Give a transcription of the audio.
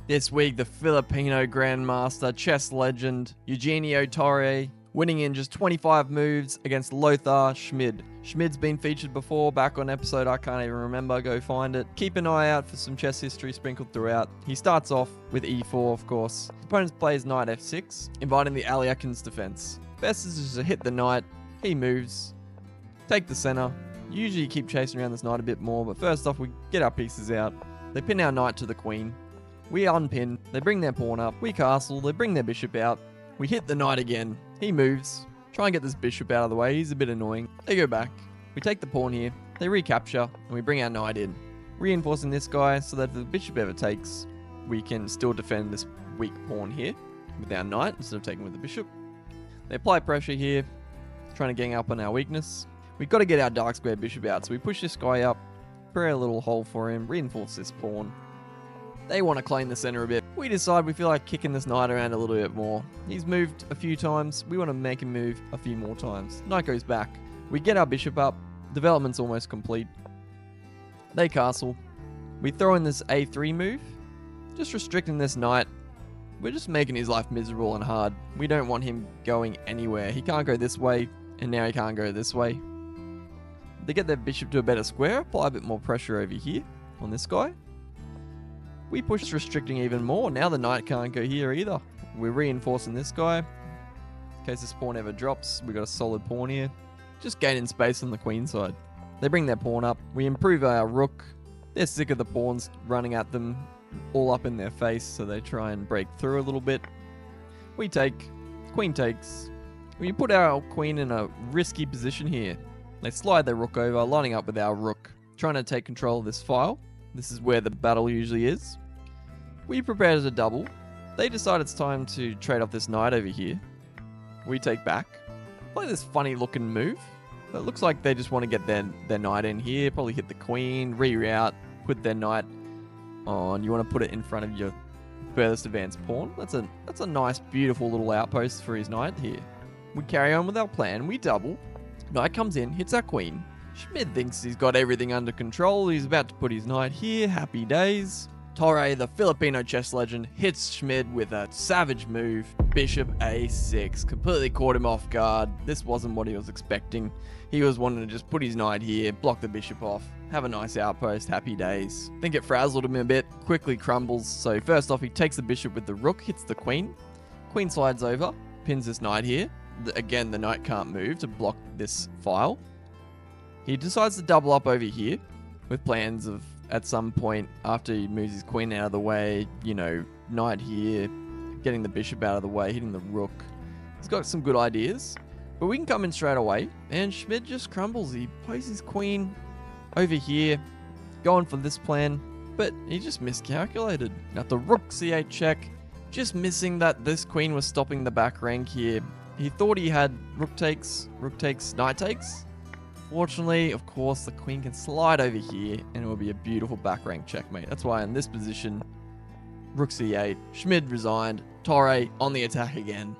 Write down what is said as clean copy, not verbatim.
This week, the Filipino Grandmaster, chess legend, Eugenio Torre, winning in just 25 moves against Lothar Schmid. Schmid's been featured before, back on episode I can't even remember, go find it. Keep an eye out for some chess history sprinkled throughout. He starts off with e4, of course. His opponent plays knight f6, inviting the Aliakin's defense. Best is just to hit the knight, he moves, take the center. Usually you keep chasing around this knight a bit more, but first off we get our pieces out. They pin our knight to the queen. We unpin, they bring their pawn up, we castle, they bring their bishop out. We hit the knight again, he moves. Try and get this bishop out of the way, he's a bit annoying. They go back, we take the pawn here, they recapture, and we bring our knight in. Reinforcing this guy so that if the bishop ever takes, we can still defend this weak pawn here with our knight instead of taking with the bishop. They apply pressure here, trying to gang up on our weakness. We've got to get our dark square bishop out, so we push this guy up, create a little hole for him, reinforce this pawn. They want to claim the center a bit. We decide we feel like kicking this knight around a little bit more. He's moved a few times. We want to make him move a few more times. Knight goes back. We get our bishop up. Development's almost complete. They castle. We throw in this a3 move. Just restricting this knight. We're just making his life miserable and hard. We don't want him going anywhere. He can't go this way, and now he can't go this way. They get their bishop to a better square. Apply a bit more pressure over here on this guy. We push restricting even more. Now the knight can't go here either. We're reinforcing this guy. In case this pawn ever drops, we got a solid pawn here. Just gaining space on the queen side. They bring their pawn up. We improve our rook. They're sick of the pawns running at them all up in their face, so they try and break through a little bit. We take. Queen takes. We put our queen in a risky position here. They slide their rook over, lining up with our rook, trying to take control of this file. This is where the battle usually is. We prepare as a double. They decide it's time to trade off this knight over here. We take back. Play this funny looking move. It looks like they just want to get their knight in here. Probably hit the queen, reroute, put their knight on. You want to put it in front of your furthest advanced pawn. That's a nice, beautiful little outpost for his knight here. We carry on with our plan. We double. Knight comes in, hits our queen. Schmid thinks he's got everything under control. He's about to put his knight here. Happy days. Torre, the Filipino chess legend, hits Schmid with a savage move. Bishop a6. Completely caught him off guard. This wasn't what he was expecting. He was wanting to just put his knight here, block the bishop off, have a nice outpost. Happy days. Think it frazzled him a bit. Quickly crumbles. So first off, he takes the bishop with the rook, hits the queen. Queen slides over, pins this knight here. Again, the knight can't move to block this file. He decides to double up over here with plans of, at some point, after he moves his queen out of the way, you know, knight here, getting the bishop out of the way, hitting the rook. He's got some good ideas, but we can come in straight away, and Schmid just crumbles. He plays his queen over here, going for this plan, but he just miscalculated. Got the rook c8 check, just missing that this queen was stopping the back rank here. He thought he had rook takes, knight takes. Fortunately, of course, the queen can slide over here and it will be a beautiful back rank checkmate. That's why in this position, rook c8, Schmid resigned, Torre on the attack again.